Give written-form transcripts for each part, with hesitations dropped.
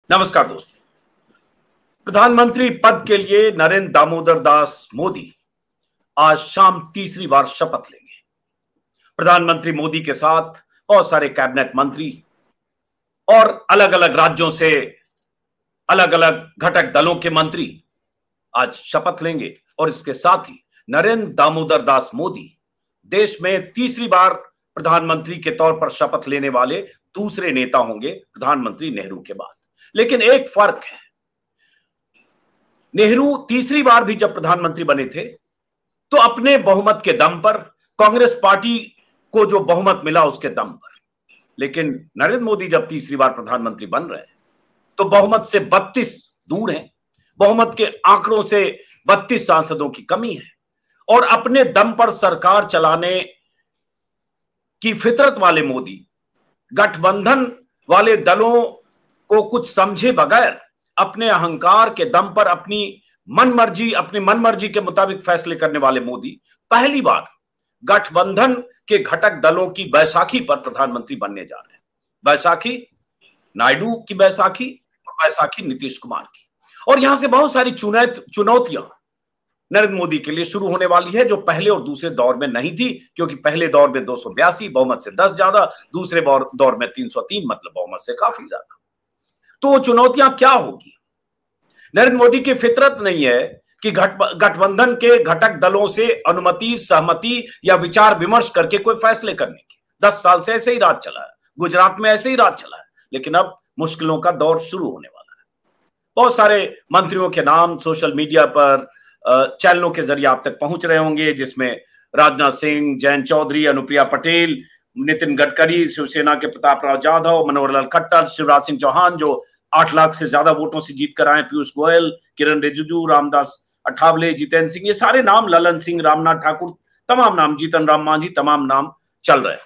नमस्कार दोस्तों। प्रधानमंत्री पद के लिए नरेंद्र दामोदर दास मोदी आज शाम तीसरी बार शपथ लेंगे। प्रधानमंत्री मोदी के साथ बहुत सारे कैबिनेट मंत्री और अलग अलग राज्यों से अलग अलग घटक दलों के मंत्री आज शपथ लेंगे और इसके साथ ही नरेंद्र दामोदर दास मोदी देश में तीसरी बार प्रधानमंत्री के तौर पर शपथ लेने वाले दूसरे नेता होंगे प्रधानमंत्री नेहरू के बाद। लेकिन एक फर्क है, नेहरू तीसरी बार भी जब प्रधानमंत्री बने थे तो अपने बहुमत के दम पर, कांग्रेस पार्टी को जो बहुमत मिला उसके दम पर, लेकिन नरेंद्र मोदी जब तीसरी बार प्रधानमंत्री बन रहे हैं तो बहुमत से 32 दूर हैं। बहुमत के आंकड़ों से 32 सांसदों की कमी है और अपने दम पर सरकार चलाने की फितरत वाले मोदी गठबंधन वाले दलों को कुछ समझे बगैर अपने अहंकार के दम पर अपनी मनमर्जी के मुताबिक फैसले करने वाले मोदी पहली बार गठबंधन के घटक दलों की बैसाखी पर प्रधानमंत्री बनने जा रहे हैं। बैसाखी नायडू की बैसाखी और बैसाखी नीतीश कुमार की, और यहां से बहुत सारी चुनौतियां नरेंद्र मोदी के लिए शुरू होने वाली है जो पहले और दूसरे दौर में नहीं थी, क्योंकि पहले दौर में 282 बहुमत से 10 ज्यादा, दूसरे दौर में 303 मतलब बहुमत से काफी ज्यादा। तो चुनौतियां क्या होगी? नरेंद्र मोदी की फितरत नहीं है कि गठबंधन के घटक दलों से अनुमति, सहमति या विचार विमर्श करके कोई फैसले करने की। 10 साल से ऐसे ही राज चला है, गुजरात में ऐसे ही राज चला है, लेकिन अब मुश्किलों का दौर शुरू होने वाला है। बहुत सारे मंत्रियों के नाम सोशल मीडिया पर चैनलों के जरिए आप तक पहुंच रहे होंगे, जिसमें राजनाथ सिंह, जयंत चौधरी, अनुप्रिया पटेल, नितिन गडकरी, शिवसेना के प्रताप राव जाधव, मनोहर लाल खट्टर, शिवराज सिंह चौहान जो 8 लाख से ज्यादा वोटों से जीत कर आए, पीयूष गोयल, किरण रिजिजू, रामदास अठावले, जितेंद्र सिंह, ये सारे नाम, ललन सिंह, रामनाथ ठाकुर, तमाम नाम, जीतन राम मांझी, तमाम नाम चल रहे हैं।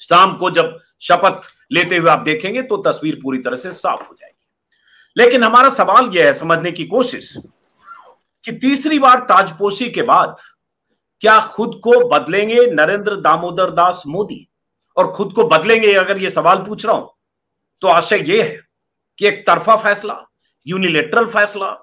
शाम को जब शपथ लेते हुए आप देखेंगे तो तस्वीर पूरी तरह से साफ हो जाएगी। लेकिन हमारा सवाल यह है, समझने की कोशिश, कि तीसरी बार ताजपोशी के बाद क्या खुद को बदलेंगे नरेंद्र दामोदर दास मोदी? और खुद को बदलेंगे अगर ये सवाल पूछ रहा हूं तो आशय यह है कि एक तरफा फैसला, यूनिलेटरल फैसला,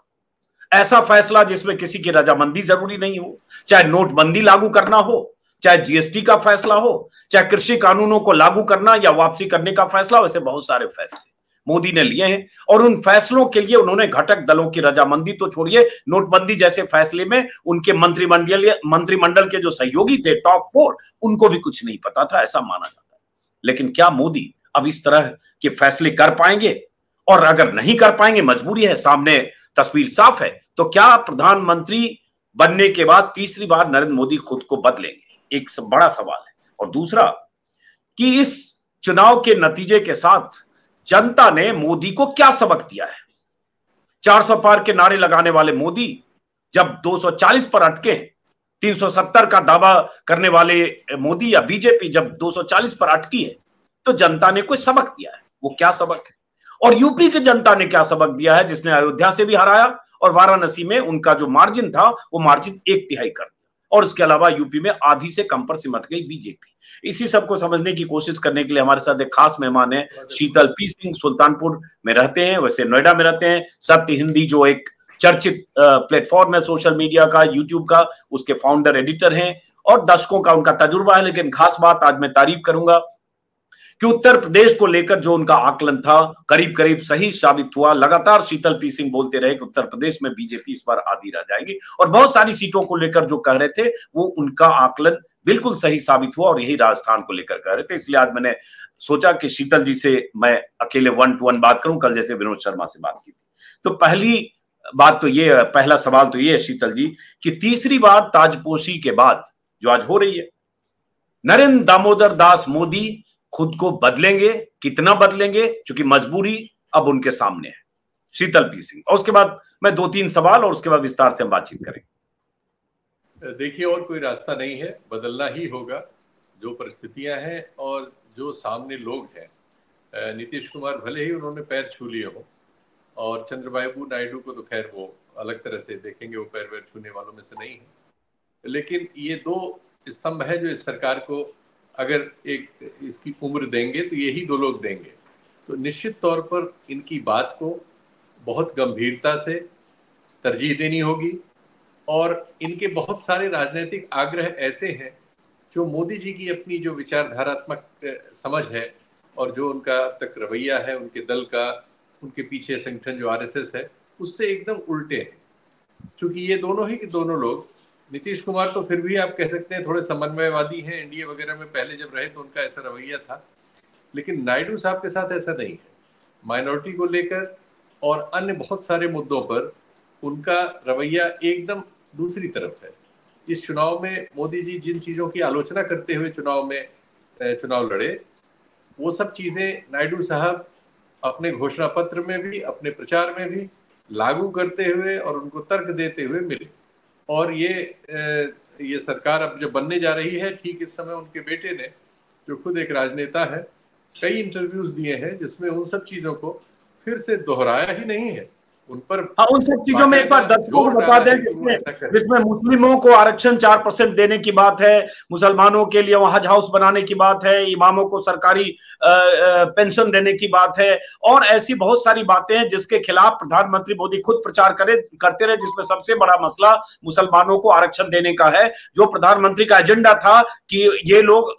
ऐसा फैसला जिसमें किसी की रजामंदी जरूरी नहीं हो, चाहे नोटबंदी लागू करना हो, चाहे जीएसटी का फैसला हो, चाहे कृषि कानूनों को लागू करना या वापसी करने का फैसला, वैसे बहुत सारे फैसले मोदी ने लिए हैं और उन फैसलों के लिए घटक दलों की रजामंदी तो छोड़िए, नोटबंदी जैसे फैसले में उनके मंत्रिमंडल के जो सहयोगी थे, टॉप 4, उनको भी कुछ नहीं पता था, ऐसा माना जाता है। लेकिन क्या मोदी अब इस तरह के फैसले कर पाएंगे? और अगर नहीं कर पाएंगे, मजबूरी है, सामने तस्वीर साफ है, तो क्या प्रधानमंत्री बनने के बाद तीसरी बार नरेंद्र मोदी खुद को बदलेंगे? एक बड़ा सवाल है। और दूसरा कि इस चुनाव के नतीजे के साथ जनता ने मोदी को क्या सबक दिया है? 400 पार के नारे लगाने वाले मोदी जब 240 पर अटके, 370 का दावा करने वाले मोदी या बीजेपी जब 240 पर अटकी है, तो जनता ने कोई सबक दिया है। वो क्या सबक है? और यूपी की जनता ने क्या सबक दिया है, जिसने अयोध्या से भी हराया और वाराणसी में उनका जो मार्जिन था वो मार्जिन 1/3 कर दिया, और इसके अलावा यूपी में आधी से कम पर सिमट गई बीजेपी। इसी सबको समझने की कोशिश करने के लिए हमारे साथ एक खास मेहमान है, शीतल पी सिंह, सुल्तानपुर में रहते हैं, वैसे नोएडा में रहते हैं। सत्य हिंदी जो एक चर्चित प्लेटफॉर्म है सोशल मीडिया का, यूट्यूब का, उसके फाउंडर एडिटर हैं और दशकों का उनका तजुर्बा है। लेकिन खास बात आज मैं तारीफ करूंगा कि उत्तर प्रदेश को लेकर जो उनका आकलन था करीब करीब सही साबित हुआ। लगातार शीतल पी सिंह बोलते रहे कि उत्तर प्रदेश में बीजेपी इस बार आधी रह जाएगी, और बहुत सारी सीटों को लेकर जो कह रहे थे वो उनका आकलन बिल्कुल सही साबित हुआ, और यही राजस्थान को लेकर कह रहे थे। इसलिए आज मैंने सोचा कि शीतल जी से मैं अकेले 1-to-1 बात करूं, कल जैसे विनोद शर्मा से बात की थी। तो पहला सवाल तो ये है शीतल जी कि तीसरी बार ताजपोशी के बाद जो आज हो रही है, नरेंद्र दामोदर दास मोदी खुद को बदलेंगे? कितना बदलेंगे? क्योंकि मजबूरी अब उनके सामने है। शीतल पी सिंह, और उसके बाद मैं 2-3 सवाल और उसके बाद विस्तार से हम बातचीत करेंगे। देखिए, और कोई रास्ता नहीं है, बदलना ही होगा। जो परिस्थितियां हैं और जो सामने लोग हैं, नीतीश कुमार भले ही उन्होंने पैर छू लिए हो, और चंद्रबाबू नायडू को तो खैर वो अलग तरह से देखेंगे, वो पैर वैर छूने वालों में से नहीं है, लेकिन ये 2 स्तंभ है जो इस सरकार को अगर एक इसकी उम्र देंगे तो यही 2 लोग देंगे। तो निश्चित तौर पर इनकी बात को बहुत गंभीरता से तरजीह देनी होगी और इनके बहुत सारे राजनीतिक आग्रह ऐसे हैं जो मोदी जी की अपनी जो विचारधारात्मक समझ है और जो उनका अब तक रवैया है उनके दल का, उनके पीछे संगठन जो आरएसएस है, उससे एकदम उल्टे हैं। क्योंकि ये दोनों ही के दोनों लोग, नीतीश कुमार तो फिर भी आप कह सकते हैं थोड़े समन्वयवादी हैं, एनडीए वगैरह में पहले जब रहे तो उनका ऐसा रवैया था, लेकिन नायडू साहब के साथ ऐसा नहीं है। माइनॉरिटी को लेकर और अन्य बहुत सारे मुद्दों पर उनका रवैया एकदम दूसरी तरफ है। इस चुनाव में मोदी जी जिन चीज़ों की आलोचना करते हुए चुनाव लड़े, वो सब चीज़ें नायडू साहब अपने घोषणा पत्र में भी, अपने प्रचार में भी लागू करते हुए और उनको तर्क देते हुए मिले। और ये सरकार अब जब बनने जा रही है, ठीक इस समय उनके बेटे ने, जो खुद एक राजनेता है, कई इंटरव्यूज दिए हैं जिसमें उन सब चीज़ों को फिर से दोहराया ही नहीं है, उन पर हाँ, उन सब चीजों में एक बार दर्शकों को बता दें जिसमें मुस्लिमों को आरक्षण 4% देने की बात है, मुसलमानों के लिए हज हाउस बनाने की बात है, इमामों को सरकारी पेंशन देने की बात है और ऐसी बहुत सारी बातें हैं जिसके खिलाफ प्रधानमंत्री मोदी खुद प्रचार करते रहे, जिसमें सबसे बड़ा मसला मुसलमानों को आरक्षण देने का है। जो प्रधानमंत्री का एजेंडा था कि ये लोग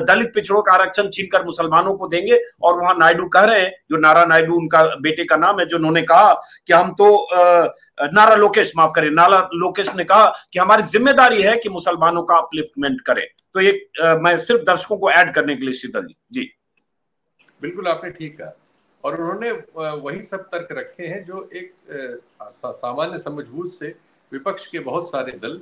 दलित पिछड़ों का आरक्षण छीनकर मुसलमानों को देंगे, और वहां नायडू कह रहे हैं, जो नारा नायडू उनका बेटे का नाम है, जो उन्होंने कहा कि हम तो नारा लोकेश, माफ करें, नारा लोकेश ने कहा कि हमारी जिम्मेदारी है कि मुसलमानों का अपलिफ्टमेंट करें। तो ये मैं सिर्फ दर्शकों को ऐड करने के लिए शीतल जी बिल्कुल आपने ठीक कहा। और उन्होंने वही सब तर्क रखे हैं जो एक सामान्य समझबूझ से विपक्ष के बहुत सारे दल,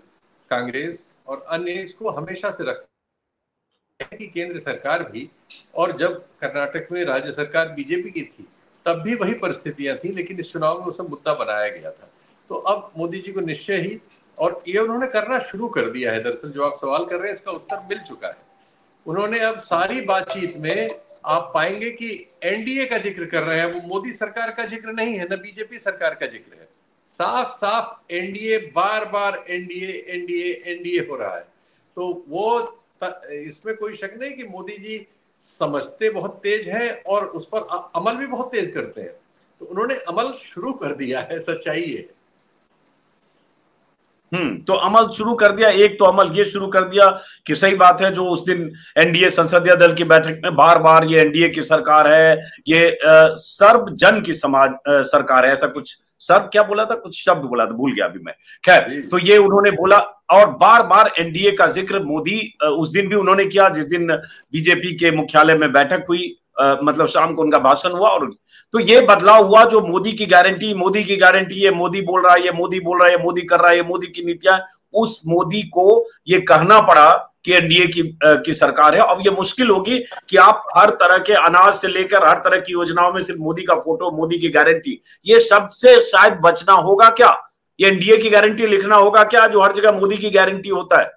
कांग्रेस और अन्य इसको हमेशा से रखते हैं कि केंद्र सरकार भी, और जब कर्नाटक में राज्य सरकार बीजेपी की थी तब भी वही परिस्थितियां थी, लेकिन इस चुनाव में वो सब मुद्दा बनाया गया था। तो अब मोदी जी को निश्चय ही, और ये उन्होंने करना शुरू कर दिया है। दरअसल जो आप सवाल कर रहे हैं इसका उत्तर मिल चुका है। उन्होंने अब सारी बातचीत में आप पाएंगे कि एनडीए का जिक्र कर रहे हैं, वो मोदी सरकार का जिक्र नहीं है, न बीजेपी सरकार का जिक्र है। साफ साफ एनडीए, बार बार एनडीए एनडीए एनडीए हो रहा है। तो वो इसमें कोई शक नहीं कि मोदी जी समझते बहुत तेज है और उस पर अमल भी बहुत तेज करते हैं। तो उन्होंने अमल शुरू कर दिया है, सच्चाई है। तो अमल शुरू कर दिया। एक तो अमल ये शुरू कर दिया कि सही बात है, जो उस दिन एनडीए संसदीय दल की बैठक में बार बार ये एनडीए की सरकार है, ये सर्वजन की समाज सरकार है, ऐसा कुछ सर्व क्या बोला था, कुछ शब्द बोला था, भूल गया अभी मैं। खैर, तो ये उन्होंने बोला और बार बार एनडीए का जिक्र मोदी उस दिन भी उन्होंने किया जिस दिन बीजेपी के मुख्यालय में बैठक हुई, मतलब शाम को उनका भाषण हुआ। और तो ये बदलाव हुआ जो मोदी की गारंटी, मोदी की गारंटी, ये मोदी बोल रहा है, ये मोदी बोल रहा है, ये मोदी कर रहा है, ये मोदी की नीतियां, उस मोदी को ये कहना पड़ा कि एनडीए की सरकार है। अब ये मुश्किल होगी कि आप हर तरह के अनाज से लेकर हर तरह की योजनाओं में सिर्फ मोदी का फोटो, मोदी की गारंटी, ये शब्द से शायद बचना होगा क्या? ये एनडीए की गारंटी लिखना होगा क्या, जो हर जगह मोदी की गारंटी होता है,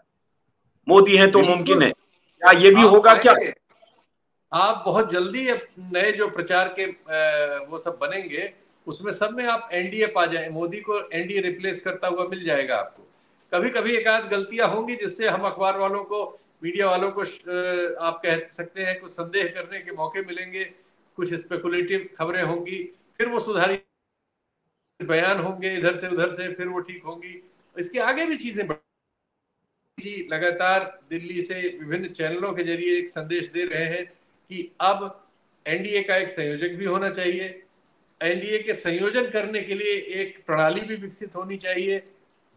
मोदी है तो मुमकिन है, क्या ये भी होगा क्या? आप बहुत जल्दी नए जो प्रचार के वो सब बनेंगे, उसमें सब में आप एनडीए पा जाए, मोदी को एनडीए रिप्लेस करता हुआ मिल जाएगा आपको। कभी कभी एक आध गलतियां होंगी जिससे हम अखबार वालों को, मीडिया वालों को आप कह सकते हैं कुछ संदेह करने के मौके मिलेंगे, कुछ स्पेकुलेटिव खबरें होंगी, फिर वो सुधारित बयान होंगे इधर से उधर से, फिर वो ठीक होंगी। इसके आगे भी चीजें जी लगातार दिल्ली से विभिन्न चैनलों के जरिए एक संदेश दे रहे हैं कि अब एनडीए का एक संयोजक भी होना चाहिए, एनडीए के संयोजन करने के लिए एक प्रणाली भी विकसित होनी चाहिए,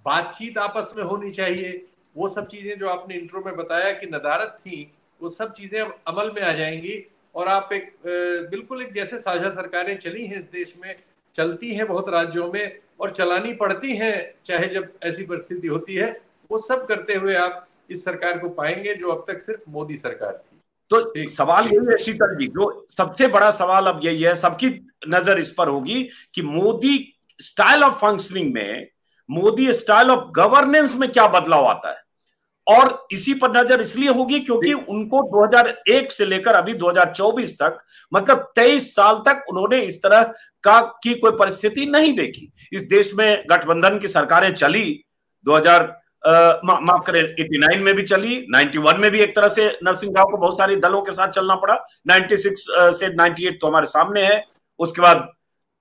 बातचीत आपस में होनी चाहिए। वो सब चीजें जो आपने इंट्रो में बताया कि नदारत थी, वो सब चीजें अब अमल में आ जाएंगी। और आप एक बिल्कुल एक जैसे साझा सरकारें चली हैं इस देश में, चलती हैं बहुत राज्यों में और चलानी पड़ती हैं चाहे जब ऐसी परिस्थिति होती है, वो सब करते हुए आप इस सरकार को पाएंगे जो अब तक सिर्फ मोदी सरकार थी। तो सवाल यही है शीतल जी, जो सबसे बड़ा सवाल अब यही है, सबकी नजर इस पर होगी कि मोदी स्टाइल ऑफ फंक्शनिंग में, मोदी स्टाइल ऑफ गवर्नेंस में क्या बदलाव आता है। और इसी पर नजर इसलिए होगी क्योंकि उनको 2001 से लेकर अभी 2024 तक, मतलब 23 साल तक उन्होंने इस तरह की कोई परिस्थिति नहीं देखी। इस देश में गठबंधन की सरकारें चली, माफ करें, 89 में भी चली, 91 में भी एक तरह से नरसिंह राव को बहुत सारे दलों के साथ चलना पड़ा, 96 से 98 तो हमारे सामने है। उसके बाद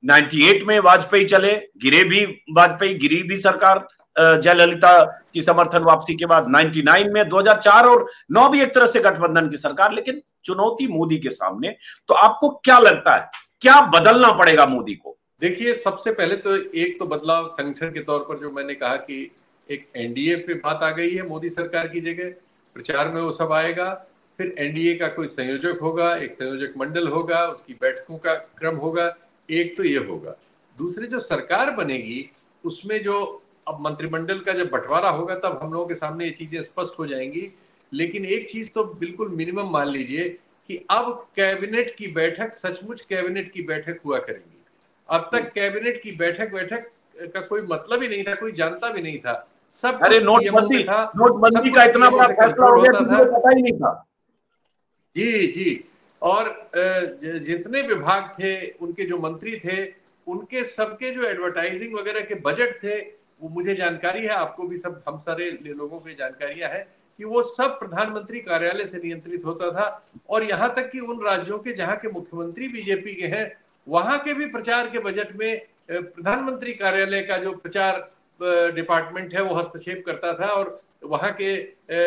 98 में वाजपेयी चले, गिरे भी वाजपेयी, गिरी भी सरकार जयललिता की समर्थन वापसी के बाद। 99 में, 2004 और 9 भी एक तरह से गठबंधन की सरकार। लेकिन चुनौती मोदी के सामने, तो आपको क्या लगता है क्या बदलना पड़ेगा मोदी को? देखिए, सबसे पहले तो एक तो बदलाव संगठन के तौर पर जो मैंने कहा कि एक एनडीए पे बात आ गई है मोदी सरकार की जगह, प्रचार में वो सब आएगा। फिर एनडीए का कोई संयोजक होगा, एक संयोजक मंडल होगा, उसकी बैठकों का क्रम होगा, एक तो ये होगा। दूसरी जो सरकार बनेगी उसमें जो अब मंत्रिमंडल का जब बंटवारा होगा तब हम लोगों के सामने ये चीजें स्पष्ट हो जाएंगी। लेकिन एक चीज तो बिल्कुल मिनिमम मान लीजिए कि अब कैबिनेट की बैठक सचमुच कैबिनेट की बैठक हुआ करेंगी। अब तक कैबिनेट की बैठक का कोई मतलब ही नहीं था, कोई जानता भी नहीं था। सब अरे कुछ नोटबंदी था, नोटबंदी का इतना बड़ा फैसला हो गया, किसी को पता ही नहीं था। जी जी। और जितने विभाग थे, उनके जो मंत्री थे, उनके सबके जो एडवर्टाइजिंग वगैरह के बजट थे, वो मुझे जानकारी है, आपको भी सब, हम सारे लोगों को जानकारियां है कि वो सब प्रधानमंत्री कार्यालय से नियंत्रित होता था। और यहाँ तक कि उन राज्यों के जहाँ के मुख्यमंत्री बीजेपी के हैं, वहां के भी प्रचार के बजट में प्रधानमंत्री कार्यालय का जो प्रचार डिपार्टमेंट है वो हस्तक्षेप करता था। और वहां के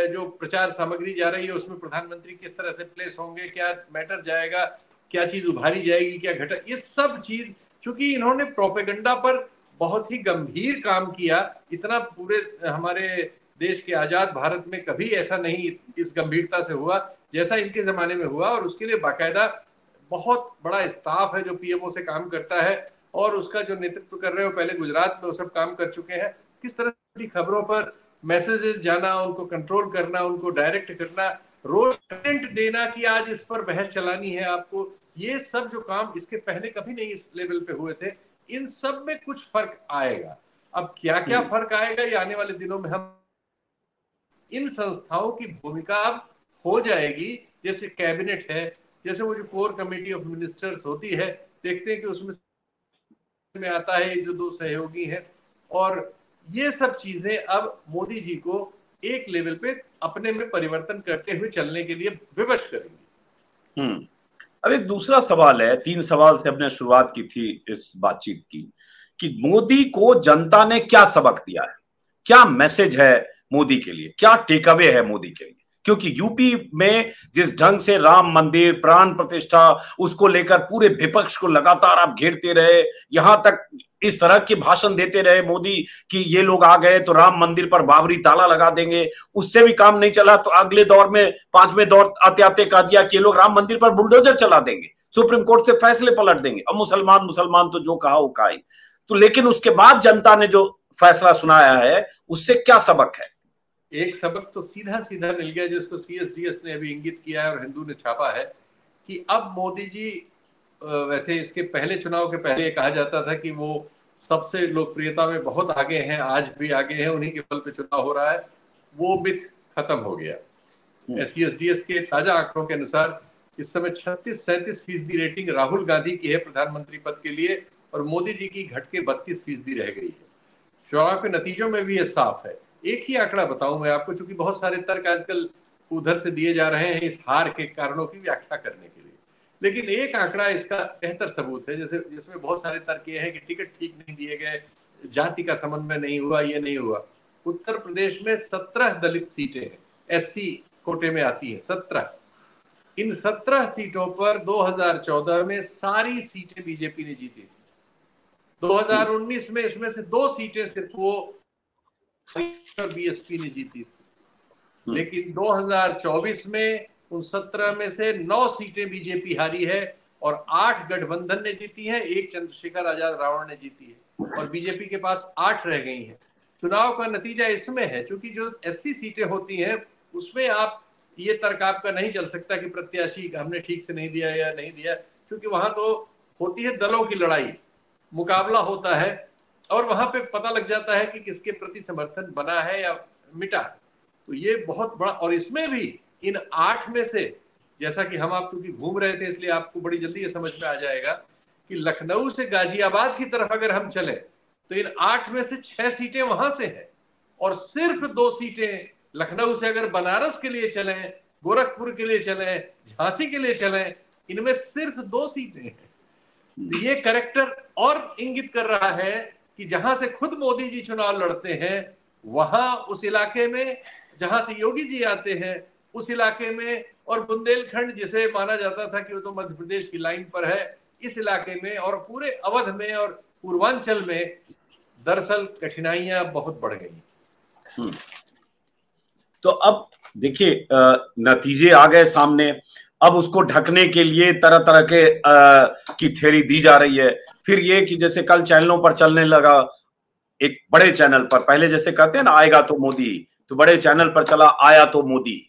जो प्रचार सामग्री जा रही है उसमें प्रधानमंत्री किस तरह से प्लेस होंगे, क्या मैटर जाएगा, क्या चीज उभारी जाएगी, क्या घटा, ये सब चीज, चूंकि इन्होंने प्रोपेगेंडा पर बहुत ही गंभीर काम किया, इतना पूरे हमारे देश के आजाद भारत में कभी ऐसा नहीं इस गंभीरता से हुआ जैसा इनके जमाने में हुआ। और उसके लिए बाकायदा बहुत बड़ा स्टाफ है जो पीएमओ से काम करता है, और उसका जो नेतृत्व कर रहे हो, पहले गुजरात में वो सब काम कर चुके हैं। किस तरह की खबरों पर मैसेजेस जाना, उनको कंट्रोल करना, उनको डायरेक्ट करना, रोज कंटेंट देना कि आज इस पर बहस चलानी है आपको, ये सब जो काम इसके पहले कभी नहीं इस लेवल पे हुए थे। इन सब में कुछ फर्क आएगा। अब क्या क्या फर्क आएगा ये आने वाले दिनों में हम, इन संस्थाओं की भूमिका अब हो जाएगी। जैसे कैबिनेट है, जैसे वो जो कोर कमेटी ऑफ मिनिस्टर्स होती है, देखते हैं कि उसमें आता है जो दो सहयोगी हैं। और ये सब चीजें अब मोदी जी को एक लेवल पे अपने में परिवर्तन करते हुए चलने के लिए विवश करेंगे। अब एक दूसरा सवाल है, 3 सवाल से हमने शुरुआत की थी इस बातचीत की, कि मोदी को जनता ने क्या सबक दिया है, क्या मैसेज है मोदी के लिए, क्या टेक अवे है मोदी के लिए? क्योंकि यूपी में जिस ढंग से राम मंदिर प्राण प्रतिष्ठा उसको लेकर पूरे विपक्ष को लगातार आप घेरते रहे, यहां तक इस तरह के भाषण देते रहे मोदी कि ये लोग आ गए तो राम मंदिर पर बाबरी ताला लगा देंगे, उससे भी काम नहीं चला तो अगले दौर में 5वें दौर आते आते कह दिया कि ये लोग राम मंदिर पर बुलडोजर चला देंगे, सुप्रीम कोर्ट से फैसले पलट देंगे। अब मुसलमान तो जो कहा वो कहा ही। तो लेकिन उसके बाद जनता ने जो फैसला सुनाया है उससे क्या सबक है? एक सबक तो सीधा सीधा मिल गया, जिसको सीएसडीएस ने अभी इंगित किया है और हिंदू ने छापा है, कि अब मोदी जी, वैसे इसके पहले चुनाव के पहले कहा जाता था कि वो सबसे लोकप्रियता में बहुत आगे हैं, आज भी आगे हैं, उन्हीं के बल पे चुनाव हो रहा है, वो मिथ खत्म हो गया। सीएसडीएस के ताजा आंकड़ों के अनुसार इस समय 36-37% रेटिंग राहुल गांधी की है प्रधानमंत्री पद के लिए, और मोदी जी की घट के 32% रह गई है। चुनाव के नतीजों में भी ये साफ है। एक ही आंकड़ा बताऊं मैं आपको, चूंकि बहुत सारे तर्क आजकल उधर से दिए जा रहे हैं इस हार के कारणों की व्याख्या करने के लिए, लेकिन एक आंकड़ा इसका बेहतर सबूत है, जैसे जिसमें बहुत सारे तर्क ये है कि टिकट ठीक नहीं दिए गए, जाति का समन्वय नहीं हुआ, ये नहीं हुआ। उत्तर प्रदेश में 17 दलित सीटें हैं, एससी कोटे में आती है 17। इन 17 सीटों पर 2014 में सारी सीटें बीजेपी ने जीती थी। 2019 में इसमें से 2 सीटें सिर्फ वो और बीएसपी ने जीती थी। लेकिन 2024 में उन 17 में से 9 सीटें बीजेपी हारी है और 8 गठबंधन ने जीती हैं, 1 चंद्रशेखर आजाद रावण ने जीती है, और बीजेपी के पास 8 रह गई हैं। चुनाव का नतीजा इसमें है, क्योंकि जो 80 सीटें होती हैं उसमें आप ये तर्क आपका नहीं चल सकता कि प्रत्याशी हमने ठीक से नहीं दिया या नहीं दिया, क्योंकि वहां तो होती है दलों की लड़ाई, मुकाबला होता है, और वहां पे पता लग जाता है कि किसके प्रति समर्थन बना है या मिटा। तो ये बहुत बड़ा, और इसमें भी इन 8 में से, जैसा कि हम आप चूंकि घूम रहे थे इसलिए आपको बड़ी जल्दी ये समझ में आ जाएगा कि लखनऊ से गाजियाबाद की तरफ अगर हम चले तो इन 8 में से 6 सीटें वहां से हैं, और सिर्फ 2 सीटें लखनऊ से अगर बनारस के लिए चलें, गोरखपुर के लिए चलें, झांसी के लिए चलें, इनमें सिर्फ 2 सीटें हैं। तो ये कैरेक्टर और इंगित कर रहा है कि जहां से खुद मोदी जी चुनाव लड़ते हैं, वहां उस इलाके में जहां से योगी जी आते हैं, उस इलाके में, और बुंदेलखंड जिसे माना जाता था कि वो तो मध्य प्रदेश की लाइन पर है, इस इलाके में और पूरे अवध में और पूर्वांचल में दरअसल कठिनाइयां बहुत बढ़ गई। तो अब देखिए नतीजे आ गए सामने। अब उसको ढकने के लिए तरह तरह के की थ्योरी दी जा रही है। फिर ये कि जैसे कल चैनलों पर चलने लगा, एक बड़े चैनल पर, पहले जैसे कहते हैं ना आएगा तो मोदी, तो बड़े चैनल पर चला आया तो मोदी।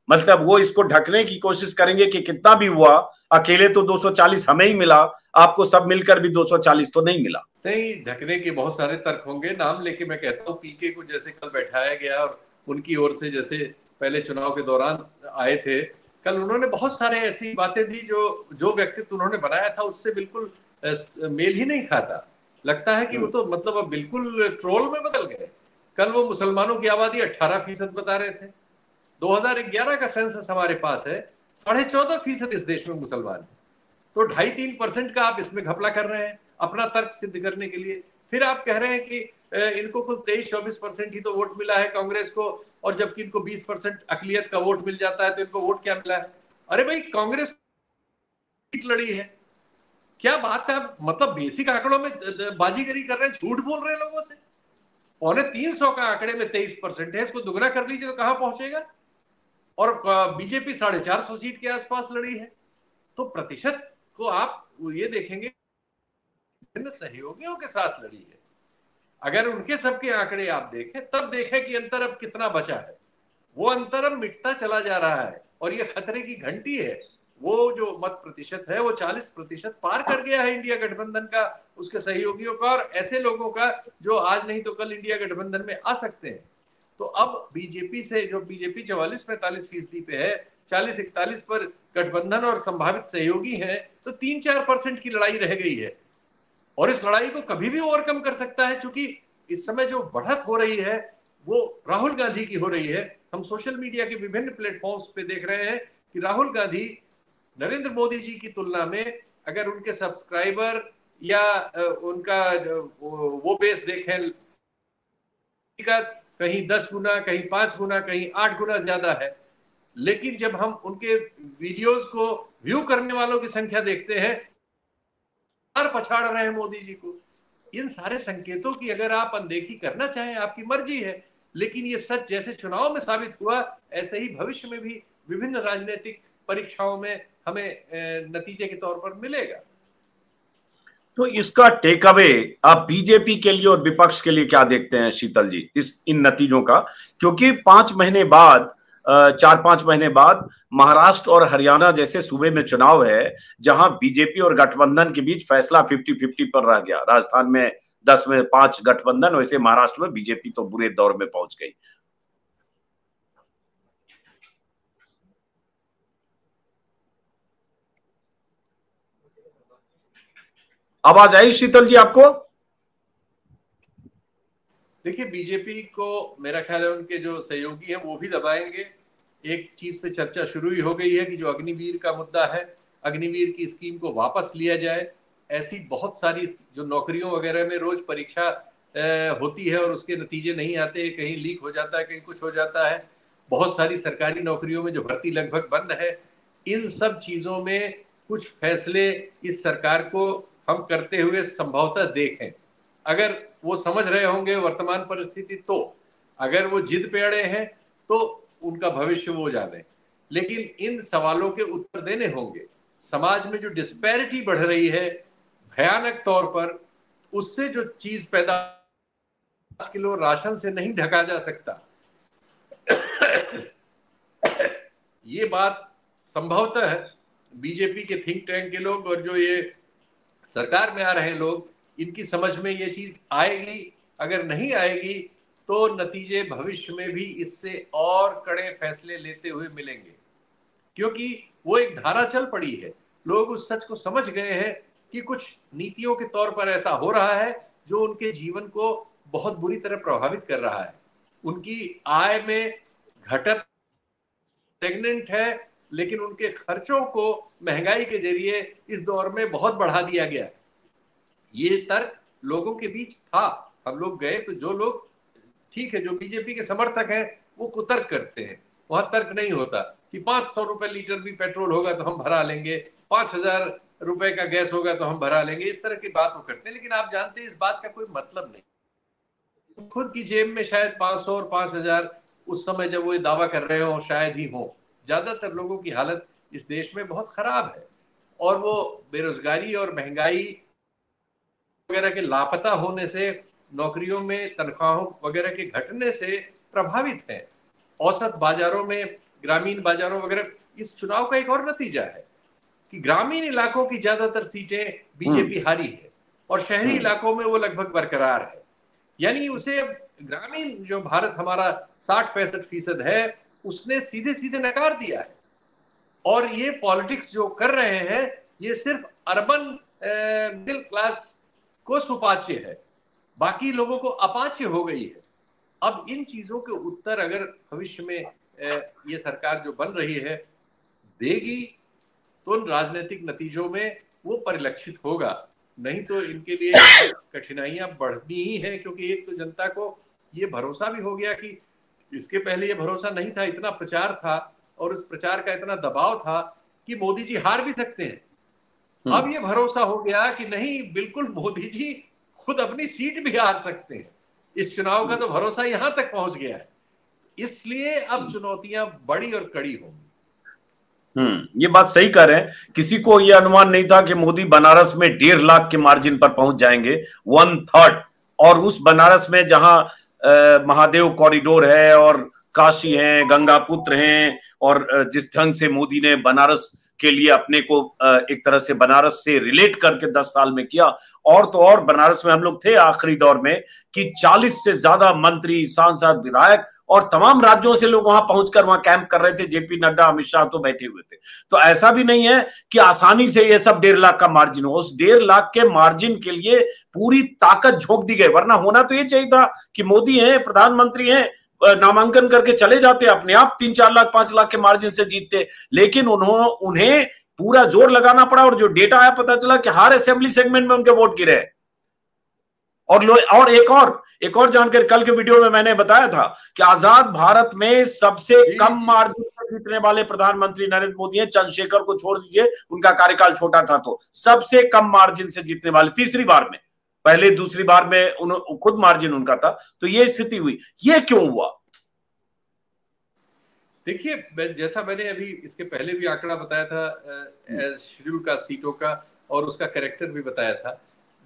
मतलब वो इसको ढकने की कोशिश करेंगे कि कितना भी हुआ, अकेले तो 240 हमें ही मिला, आपको सब मिलकर भी 240 तो नहीं मिला। नहीं, ढकने के बहुत सारे तर्क होंगे। नाम लेके मैं कहता हूँ, पीके को जैसे कल बैठाया गया और उनकी ओर से जैसे पहले चुनाव के दौरान आए थे, कल उन्होंने बहुत सारे ऐसी बातें दी जो व्यक्तित्व उन्होंने बनाया था उससे बिल्कुल मेल ही नहीं खाता। लगता है कि वो तो मतलब अब बिल्कुल ट्रोल में बदल गए। कल वो मुसलमानों की आबादी 18% बता रहे थे। 2011 का सेंसस हमारे पास है, 14.5% इस देश में मुसलमान है। तो 2.5-3% का आप इसमें घपला कर रहे हैं अपना तर्क सिद्ध करने के लिए। फिर आप कह रहे हैं कि इनको कुल 23-24% ही तो वोट मिला है कांग्रेस को, और जबकि इनको 20% अकलियत का वोट मिल जाता है, तो इनको वोट क्या मिला है? अरे भाई, कांग्रेस लड़ी है, क्या बात का मतलब बेसिक आंकड़ों में बाजीगरी कर रहे हैं, झूठ बोल रहे हैं लोगों से। 350 का आंकड़े में 23% है, इसको दुगना कर लीजिए तो कहां पहुंचेगा? और बीजेपी 450 सीट के आसपास लड़ी है। तो प्रतिशत को आप ये देखेंगे सहयोगियों के साथ लड़ी है। अगर उनके सबके आंकड़े आप देखें, तब देखें कि अंतर अब कितना बचा है। वो अंतर अब मिटता चला जा रहा है और ये खतरे की घंटी है। वो जो मत प्रतिशत है वो 40% पार कर गया है इंडिया गठबंधन का, उसके सहयोगियों का और ऐसे लोगों का जो आज नहीं तो कल इंडिया गठबंधन में आ सकते हैं। तो अब बीजेपी से, जो बीजेपी 44-45% पे है, 40-41 पर गठबंधन और संभावित सहयोगी हैं, तो 3-4% की लड़ाई रह गई है। और इस लड़ाई को कभी भी ओवरकम कर सकता है, क्योंकि इस समय जो बढ़त हो रही है वो राहुल गांधी की हो रही है। हम सोशल मीडिया के विभिन्न प्लेटफॉर्म्स पे देख रहे हैं कि राहुल गांधी नरेंद्र मोदी जी की तुलना में, अगर उनके सब्सक्राइबर या उनका वो बेस देखें, कहीं 10 गुना, कहीं 5 गुना, कहीं 8 गुना ज्यादा है। लेकिन जब हम उनके वीडियोस को व्यू करने वालों की संख्या देखते हैं, पछाड़ रहे हैं मोदी जी को। इन सारे संकेतों की अगर आप अनदेखी करना चाहें, आपकी मर्जी है, लेकिन ये सच जैसे चुनाव में साबित हुआ, ऐसे ही भविष्य में भी विभिन्न राजनीतिक परीक्षाओं में हमें नतीजे के तौर पर मिलेगा। तो इसका टेक अवे आप बीजेपी के लिए और विपक्ष के लिए क्या देखते हैं शीतल जी, इन नतीजों का? क्योंकि 5 महीने बाद, 4-5 महीने बाद महाराष्ट्र और हरियाणा जैसे सूबे में चुनाव है, जहां बीजेपी और गठबंधन के बीच फैसला 50-50 पर रह गया। राजस्थान में 10 में 5 गठबंधन, वैसे महाराष्ट्र में बीजेपी तो बुरे दौर में पहुंच गई। आवाज आई शीतल जी आपको? देखिए, बीजेपी को मेरा ख्याल है उनके जो सहयोगी हैं वो भी दबाएंगे। एक चीज पे चर्चा शुरू ही हो गई है कि जो अग्निवीर का मुद्दा है, अग्निवीर की स्कीम को वापस लिया जाए। ऐसी बहुत सारी जो नौकरियों वगैरह में रोज परीक्षा होती है और उसके नतीजे नहीं आते, कहीं लीक हो जाता है, कहीं कुछ हो जाता है। बहुत सारी सरकारी नौकरियों में जो भर्ती लगभग बंद है। इन सब चीजों में कुछ फैसले इस सरकार को हम करते हुए संभवतः देखें। अगर वो समझ रहे होंगे वर्तमान परिस्थिति, तो अगर वो जिद पे अड़े हैं तो उनका भविष्य वो जाने। लेकिन इन सवालों के उत्तर देने होंगे। समाज में जो डिस्पैरिटी बढ़ रही है भयानक तौर पर, उससे जो चीज पैदा, 5 किलो राशन से नहीं ढका जा सकता। ये बात संभवतः बीजेपी के थिंक टैंक के लोग और जो ये सरकार में आ रहे लोग, इनकी समझ में ये चीज आएगी। अगर नहीं आएगी तो नतीजे भविष्य में भी इससे और कड़े फैसले लेते हुए मिलेंगे, क्योंकि वो एक धारा चल पड़ी है। लोग उस सच को समझ गए हैं कि कुछ नीतियों के तौर पर ऐसा हो रहा है जो उनके जीवन को बहुत बुरी तरह प्रभावित कर रहा है। उनकी आय में घटत स्टेगनेंट है, लेकिन उनके खर्चों को महंगाई के जरिए इस दौर में बहुत बढ़ा दिया गया। ये तर्क लोगों के बीच था, हम लोग गए तो जो लोग ठीक है, जो बीजेपी के समर्थक हैं वो कुतर्क करते हैं, वहां तर्क नहीं होता कि 500 रुपए लीटर भी पेट्रोल होगा तो हम भरा लेंगे, 5,000 रुपए का गैस होगा तो हम भरा लेंगे, इस तरह की बात वो करते हैं। लेकिन आप जानते हैं इस बात का कोई मतलब नहीं। खुद की जेब में शायद 500 और 5,000 उस समय जब वो ये दावा कर रहे हो शायद ही हो। ज्यादातर लोगों की हालत इस देश में बहुत खराब है और वो बेरोजगारी और महंगाई वगैरह के लापता होने से, नौकरियों में तनख्वाहों वगैरह के घटने से प्रभावित है। औसत बाजारों में, ग्रामीण बाजारों वगैरह, इस चुनाव का एक और नतीजा है कि ग्रामीण इलाकों की ज्यादातर सीटें बीजेपी हारी है और शहरी इलाकों में वो लगभग बरकरार है। यानी उसे ग्रामीण जो भारत हमारा 60-65% है, उसने सीधे सीधे नकार दिया है। और ये पॉलिटिक्स जो कर रहे हैं ये सिर्फ अर्बन मिडिल क्लास को सुपाच्य है, बाकी लोगों को अपाच्य हो गई है। अब इन चीजों के उत्तर अगर भविष्य में ये सरकार जो बन रही है देगी तो राजनीतिक नतीजों में वो परिलक्षित होगा, नहीं तो इनके लिए कठिनाइयां बढ़नी ही है। क्योंकि एक तो जनता को ये भरोसा भी हो गया कि इसके पहले ये भरोसा नहीं था, इतना प्रचार था और उस प्रचार का इतना दबाव था कि मोदी जी हार भी सकते हैं। अब ये भरोसा हो गया कि नहीं, बिल्कुल मोदी जी खुद अपनी सीट भी हार सकते हैं। इस चुनाव का तो भरोसा यहां तक पहुंच गया है। इसलिए अब चुनौतियां बड़ी और कड़ी होंगी। ये बात सही कह रहे हैं। किसी को यह अनुमान नहीं था कि मोदी बनारस में 1.5 लाख के मार्जिन पर पहुंच जाएंगे, 1/3। और उस बनारस में जहां महादेव कॉरिडोर है और काशी है, गंगा पुत्र हैं, और जिस ढंग से मोदी ने बनारस के लिए अपने को एक तरह से बनारस से रिलेट करके 10 साल में किया। और तो और बनारस में हम लोग थे आखिरी दौर में कि 40 से ज्यादा मंत्री, सांसद, विधायक और तमाम राज्यों से लोग वहां पहुंचकर वहां कैंप कर रहे थे। जेपी नड्डा, अमित शाह तो बैठे हुए थे। तो ऐसा भी नहीं है कि आसानी से ये सब 1.5 लाख का मार्जिन हो। उस 1.5 लाख के मार्जिन के लिए पूरी ताकत झोंक दी गई, वरना होना तो ये चाहिए था कि मोदी हैं, प्रधानमंत्री हैं, नामांकन करके चले जाते, अपने आप 3-4 लाख 5 लाख के मार्जिन से जीतते। लेकिन उन्हें पूरा जोर लगाना पड़ा और जो डेटा आया पता चला कि हर असेंबली सेगमेंट में उनके वोट गिरे। और एक और जानकारी कल के वीडियो में मैंने बताया था कि आजाद भारत में सबसे कम मार्जिन पर जीतने वाले प्रधानमंत्री नरेंद्र मोदी हैं। चंद्रशेखर को छोड़ दीजिए, उनका कार्यकाल छोटा था, तो सबसे कम मार्जिन से जीतने वाले तीसरी बार में। पहले दूसरी बार में खुद मार्जिन उनका था। तो ये स्थिति हुई। ये क्यों हुआ? देखिए, जैसा मैंने अभी इसके पहले भी आंकड़ा बताया था शेड्यूल का सीटों का, और उसका कैरेक्टर भी बताया था।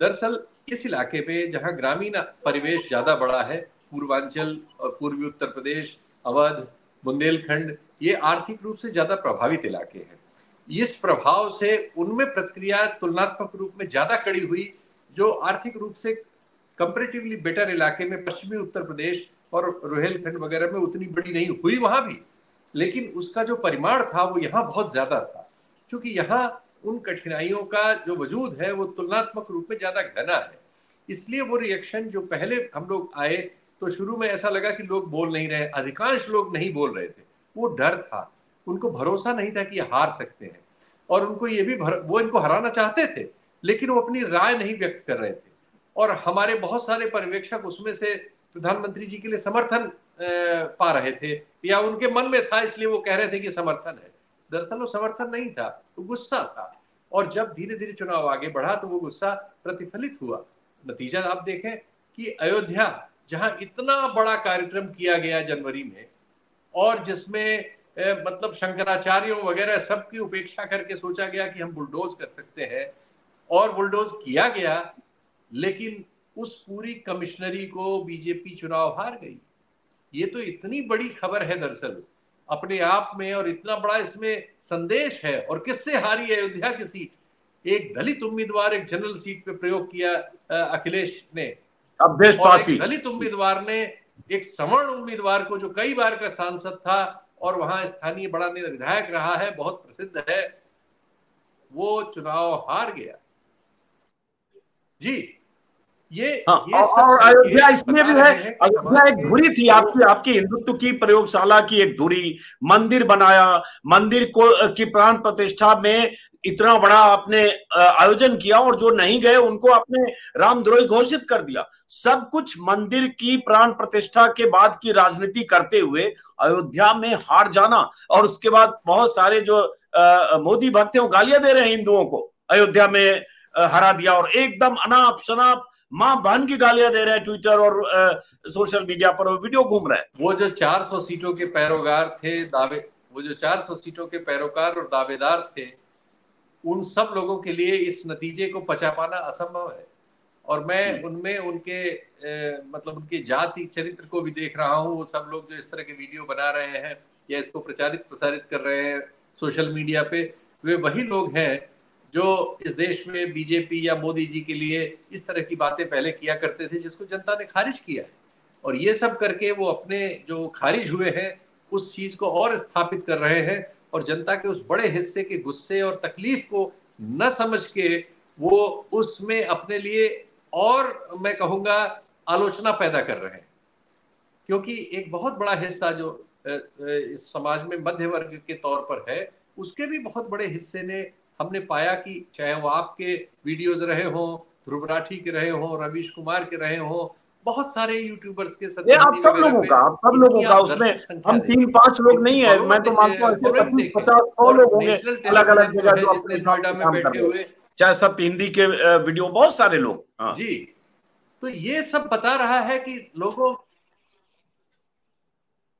दरअसल इस इलाके में जहां ग्रामीण परिवेश ज्यादा बड़ा है, पूर्वांचल और पूर्वी उत्तर प्रदेश, अवध, बुंदेलखंड, ये आर्थिक रूप से ज्यादा प्रभावित इलाके हैं। इस प्रभाव से उनमें प्रतिक्रिया तुलनात्मक रूप में ज्यादा कड़ी हुई। जो आर्थिक रूप से कंपैरेटिवली बेटर इलाके में, पश्चिमी उत्तर प्रदेश और रोहिलखंड वगैरह में उतनी बड़ी नहीं हुई वहां भी, लेकिन उसका जो परिमाण था वो यहाँ बहुत ज्यादा था। क्योंकि यहाँ उन कठिनाइयों का जो वजूद है वो तुलनात्मक रूप में ज्यादा घना है। इसलिए वो रिएक्शन जो पहले हम लोग आए तो शुरू में ऐसा लगा कि लोग बोल नहीं रहे, अधिकांश लोग नहीं बोल रहे थे, वो डर था, उनको भरोसा नहीं था कि ये हार सकते हैं। और उनको ये भी वो इनको हराना चाहते थे, लेकिन वो अपनी राय नहीं व्यक्त कर रहे थे। और हमारे बहुत सारे पर्यवेक्षक उसमें से प्रधानमंत्री जी के लिए समर्थन पा रहे थे, या उनके मन में था इसलिए वो कह रहे थे कि समर्थन है। दरअसल वो समर्थन नहीं था, वो गुस्सा था। और जब धीरे धीरे चुनाव आगे बढ़ा तो वो गुस्सा प्रतिफलित हुआ। नतीजा आप देखें कि अयोध्या, जहां इतना बड़ा कार्यक्रम किया गया जनवरी में, और जिसमें मतलब शंकराचार्यों वगैरह सबकी उपेक्षा करके सोचा गया कि हम बुलडोज कर सकते हैं, और बुलडोज किया गया, लेकिन उस पूरी कमिश्नरी को बीजेपी चुनाव हार गई। ये तो इतनी बड़ी खबर है दरअसल अपने आप में, और इतना बड़ा इसमें संदेश है। और किससे हारी अयोध्या की सीट? एक दलित उम्मीदवार एक जनरल सीट पे प्रयोग किया अखिलेश ने, और एक दलित उम्मीदवार ने एक सवर्ण उम्मीदवार को, जो कई बार का सांसद था और वहां स्थानीय बड़ा विधायक रहा है, बहुत प्रसिद्ध है, वो चुनाव हार गया। जी हाँ, और अयोध्या इसमें भी है। अयोध्या एक धुरी थी आपकी हिंदुत्व की प्रयोगशाला की एक धुरी। मंदिर बनाया, मंदिर को की प्राण प्रतिष्ठा में इतना बड़ा आपने आयोजन किया, और जो नहीं गए उनको आपने रामद्रोही घोषित कर दिया। सब कुछ मंदिर की प्राण प्रतिष्ठा के बाद की राजनीति करते हुए अयोध्या में हार जाना, और उसके बाद बहुत सारे जो मोदी भक्त हैं वो गालियां दे रहे हैं हिंदुओं को, अयोध्या में हरा दिया, और एकदम अनाप शनाप मां बहन की गालियां दे रहे हैं ट्विटर और सोशल मीडिया पर वीडियो घूम रहे हैं। वो जो 400 सीटों के पैरोकार थे, वो जो 400 सीटों के पैरोकार और दावेदार थे, उन सब लोगों के लिए इस नतीजे को पचा पाना असंभव है। और मैं उनमें उनके मतलब उनके जाति चरित्र को भी देख रहा हूँ। वो सब लोग जो इस तरह के वीडियो बना रहे हैं या इसको प्रसारित कर रहे हैं सोशल मीडिया पे, वे वही लोग हैं जो इस देश में बीजेपी या मोदी जी के लिए इस तरह की बातें पहले किया करते थे, जिसको जनता ने खारिज किया है। और ये सब करके वो अपने जो खारिज हुए हैं उस चीज को और स्थापित कर रहे हैं, और जनता के उस बड़े हिस्से के गुस्से और तकलीफ को न समझ के वो उसमें अपने लिए, और मैं कहूँगा, आलोचना पैदा कर रहे हैं। क्योंकि एक बहुत बड़ा हिस्सा जो इस समाज में मध्य वर्ग के तौर पर है, उसके भी बहुत बड़े हिस्से ने, हमने पाया कि चाहे वो आपके वीडियोज रहे हों, ध्रुव राठी के रहे हों, रवीश कुमार के रहे हों, बहुत सारे यूट्यूबर्स के ये आप सब लोगों का उसमें हम 3-5 लोग नहीं है, मैं तो मानता हूँ 25-50-100 लोग होंगे अलग अलग जगह जो अपने नोएडा में बैठे हुए, चाहे सत्य हिंदी के वीडियो, बहुत सारे लोग। हाँ जी, तो ये सब बता रहा है कि लोगों,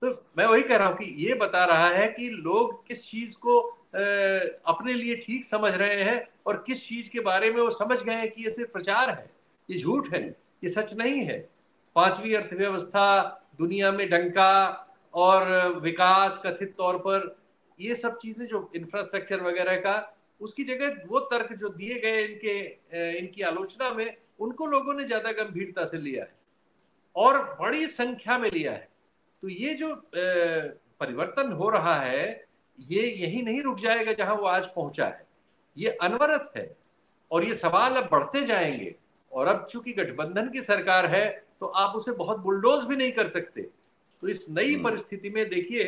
तो मैं वही कह रहा हूं कि ये बता रहा है कि लोग किस चीज को अपने लिए ठीक समझ रहे हैं और किस चीज के बारे में वो समझ गए हैं कि ये सिर्फ प्रचार है, ये झूठ है, ये सच नहीं है। पांचवी अर्थव्यवस्था, दुनिया में डंका और विकास कथित तौर पर, ये सब चीजें जो इंफ्रास्ट्रक्चर वगैरह का, उसकी जगह वो तर्क जो दिए गए इनकी आलोचना में, उनको लोगों ने ज्यादा गंभीरता से लिया है और बड़ी संख्या में लिया है। तो ये जो परिवर्तन हो रहा है, ये यही नहीं रुक जाएगा जहां वो आज पहुंचा है, ये अनवरत है और ये सवाल अब बढ़ते जाएंगे। और अब चूंकि गठबंधन की सरकार है तो आप उसे बहुत बुलडोज भी नहीं कर सकते। तो इस नई परिस्थिति में देखिए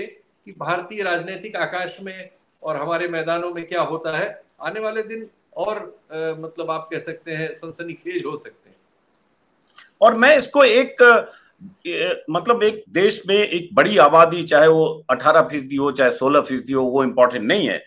कि भारतीय राजनीतिक आकाश में और हमारे मैदानों में क्या होता है। आने वाले दिन और मतलब आप कह सकते हैं सनसनीखेज हो सकते हैं। और मैं इसको एक मतलब एक देश में एक बड़ी आबादी, चाहे वो 18% हो चाहे 16% हो, वो इंपॉर्टेंट नहीं है।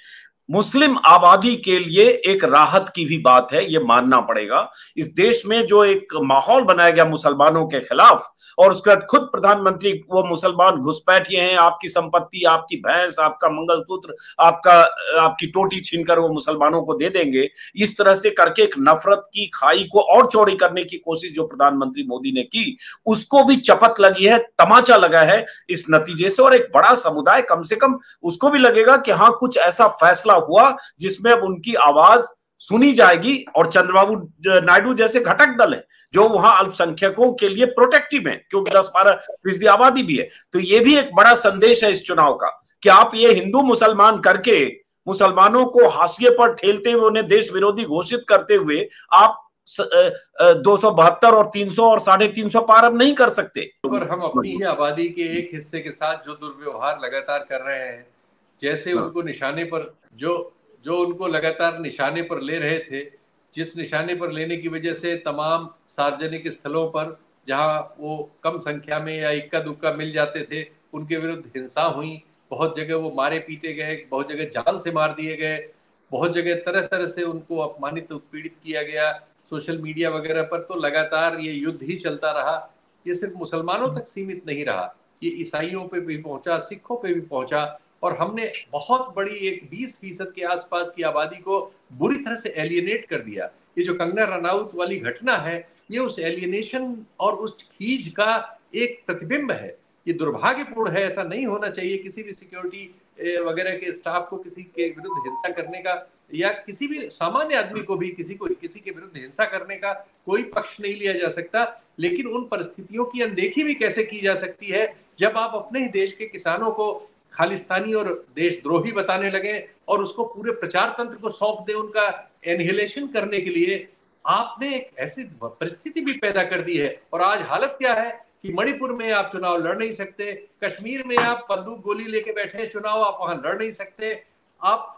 मुस्लिम आबादी के लिए एक राहत की भी बात है, ये मानना पड़ेगा। इस देश में जो एक माहौल बनाया गया मुसलमानों के खिलाफ, और उसके बाद खुद प्रधानमंत्री वो मुसलमान घुसपैठिए हैं, आपकी संपत्ति, आपकी भैंस, आपका मंगलसूत्र, आपकी टोटी छीनकर वो मुसलमानों को दे देंगे, इस तरह से करके एक नफरत की खाई को और चौड़ी करने की कोशिश जो प्रधानमंत्री मोदी ने की, उसको भी चपत लगी है, तमाचा लगा है इस नतीजे से। और एक बड़ा समुदाय कम से कम उसको भी लगेगा कि हाँ, कुछ ऐसा फैसला हुआ जिसमें अब उनकी आवाज सुनी जाएगी। और चंद्रबाबू नायडू जैसे घटक दल है जो वहां अल्पसंख्यकों के लिए प्रोटेक्टिव है, क्योंकि 10-12% आबादी भी है। तो ये भी एक बड़ा संदेश है इस चुनाव का कि आप ये हिंदू मुसलमान करके मुसलमानों को हाशिए पर ठेलते हुए, उन्हें देश विरोधी घोषित करते हुए आप 272 और 300 और 350 पार अब नहीं कर सकते। पर हम अपनी ही आबादी के एक हिस्से के साथ जो दुर्व्यवहार लगातार कर रहे हैं, जैसे उनको निशाने पर जो उनको लगातार निशाने पर ले रहे थे, जिस निशाने पर लेने की वजह से तमाम सार्वजनिक स्थलों पर जहां वो कम संख्या में या इक्का दुक्का मिल जाते थे, उनके विरुद्ध हिंसा हुई। बहुत जगह वो मारे पीटे गए, बहुत जगह जान से मार दिए गए, बहुत जगह तरह तरह से उनको अपमानित उत्पीड़ित किया गया सोशल मीडिया वगैरह पर। तो लगातार ये युद्ध ही चलता रहा। ये सिर्फ मुसलमानों तक सीमित नहीं रहा, ये ईसाइयों पे भी पहुंचा, सिखों पे भी पहुंचा, और हमने बहुत बड़ी एक 20% के आसपास की आबादी को बुरी तरह से एलियनेट कर दिया। ये जो कंगना रनौत वाली घटना है, ये उस एलियनेशन और उस खींच का एक प्रतिबिंब है। ये दुर्भाग्यपूर्ण है, ऐसा नहीं होना चाहिए। किसी भी सिक्योरिटी वगैरह के स्टाफ को किसी के विरुद्ध हिंसा करने का, या किसी भी सामान्य आदमी को भी किसी के विरुद्ध हिंसा करने का कोई पक्ष नहीं लिया जा सकता। लेकिन उन परिस्थितियों की अनदेखी भी कैसे की जा सकती है जब आप अपने ही देश के किसानों को खालिस्तानी और देशद्रोही बताने लगे और उसको पूरे प्रचार तंत्र को सौंप दे उनका एनहिलेशन करने के लिए। आपने एक ऐसी परिस्थिति भी पैदा कर दी है। और आज हालत क्या है कि मणिपुर में आप चुनाव लड़ नहीं सकते, कश्मीर में आप बंदूक गोली लेके बैठे चुनाव, आप वहां लड़ नहीं सकते। आप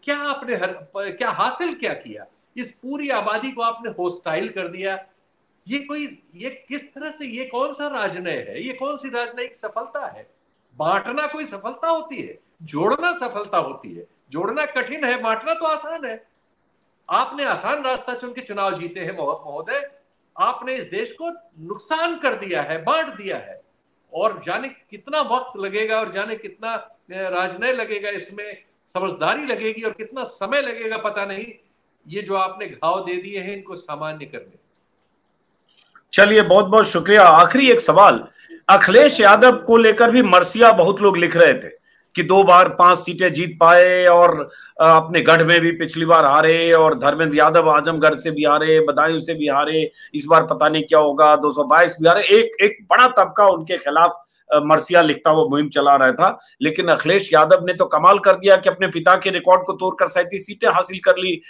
क्या आपने क्या हासिल क्या किया? इस पूरी आबादी को आपने होस्टाइल कर दिया। ये किस तरह से, ये कौन सा राजनय है? ये कौन सी राजनयिक सफलता है? बांटना कोई सफलता होती है? जोड़ना सफलता होती है। जोड़ना कठिन है, बांटना तो आसान है। आपने आसान रास्ता चुन के चुनाव जीते हैं महोदय। आपने इस देश को नुकसान कर दिया है, बांट दिया है। और जाने कितना वक्त लगेगा और जाने कितना राजनय लगेगा, इसमें समझदारी लगेगी और कितना समय लगेगा पता नहीं, ये जो आपने घाव दे दिए हैं इनको सामान्य करने। चलिए, बहुत बहुत शुक्रिया। आखिरी एक सवाल, अखिलेश यादव को लेकर भी मरसिया बहुत लोग लिख रहे थे कि 2 बार 5 सीटें जीत पाए और अपने गढ़ में भी पिछली बार हारे, और धर्मेंद्र यादव आजमगढ़ से भी हारे, बदायूं से भी हारे, इस बार पता नहीं क्या होगा, 222 भी हारे। एक बड़ा तबका उनके खिलाफ मरसिया लिखता हुआ मुहिम चला रहा था। लेकिन अखिलेश यादव ने तो कमाल कर दिया कि अपने पिता के रिकॉर्ड को तोड़कर 37 सीटें हासिल कर ली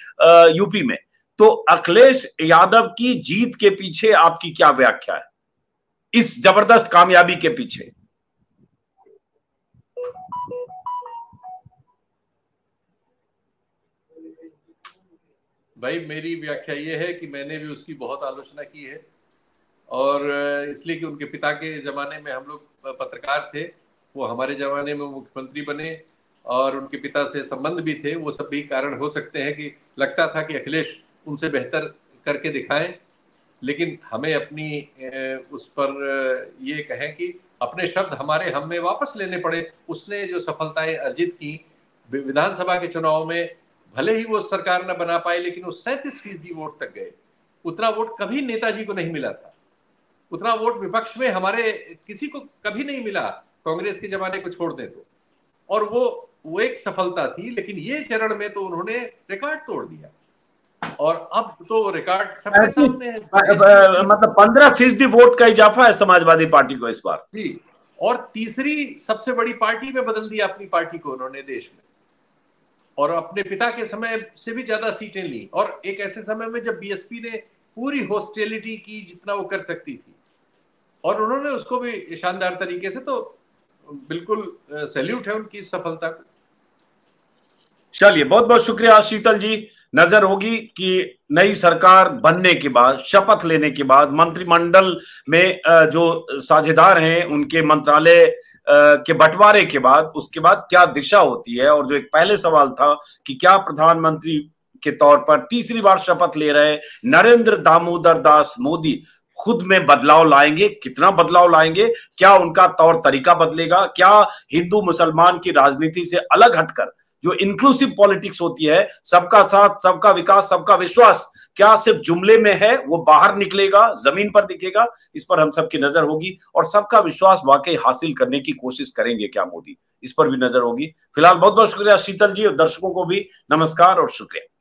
यूपी में। तो अखिलेश यादव की जीत के पीछे आपकी क्या व्याख्या है, इस जबरदस्त कामयाबी के पीछे? भाई, मेरी व्याख्या ये है कि मैंने भी उसकी बहुत आलोचना की है, और इसलिए कि उनके पिता के जमाने में हम लोग पत्रकार थे, वो हमारे जमाने में मुख्यमंत्री बने और उनके पिता से संबंध भी थे। वो सब भी कारण हो सकते हैं कि लगता था कि अखिलेश उनसे बेहतर करके दिखाएं। लेकिन हमें अपनी उस पर ये कहें कि अपने शब्द हमारे हम में वापस लेने पड़े। उसने जो सफलताएं अर्जित की विधानसभा के चुनाव में, भले ही वो सरकार न बना पाए, लेकिन वो 37% वोट तक गए। उतना वोट कभी नेताजी को नहीं मिला था। उतना वोट विपक्ष में हमारे किसी को कभी नहीं मिला, कांग्रेस के जमाने को छोड़ दें तो। और वो एक सफलता थी। लेकिन ये चरण में तो उन्होंने रिकॉर्ड तोड़ दिया, और अब तो रिकॉर्ड सबके सामने है। मतलब 15% वोट का इजाफा है समाजवादी पार्टी को इस बार। जी, और तीसरी सबसे बड़ी पार्टी में बदल दिया अपनी पार्टी को उन्होंने देश में, और अपने पिता के समय से भी ज्यादा सीटें ली, और एक ऐसे समय में जब बीएसपी ने पूरी हॉस्टिलिटी की जितना वो कर सकती थी, और उन्होंने उसको भी शानदार तरीके से, तो बिल्कुल सैल्यूट है उनकी सफलता को। चलिए, बहुत बहुत शुक्रिया शीतल जी। नजर होगी कि नई सरकार बनने के बाद, शपथ लेने के बाद, मंत्रिमंडल में जो साझेदार हैं उनके मंत्रालय के बंटवारे के बाद, उसके बाद क्या दिशा होती है। और जो एक पहले सवाल था कि क्या प्रधानमंत्री के तौर पर तीसरी बार शपथ ले रहे नरेंद्र दामोदर दास मोदी खुद में बदलाव लाएंगे, कितना बदलाव लाएंगे, क्या उनका तौर तरीका बदलेगा, क्या हिंदू मुसलमान की राजनीति से अलग हटकर जो इंक्लूसिव पॉलिटिक्स होती है, सबका साथ, सबका विकास, सबका विश्वास, क्या सिर्फ जुमले में है, वो बाहर निकलेगा, जमीन पर दिखेगा? इस पर हम सबकी नजर होगी। और सबका विश्वास वाकई हासिल करने की कोशिश करेंगे क्या मोदी, इस पर भी नजर होगी। फिलहाल बहुत बहुत शुक्रिया शीतल जी, और दर्शकों को भी नमस्कार और शुक्रिया।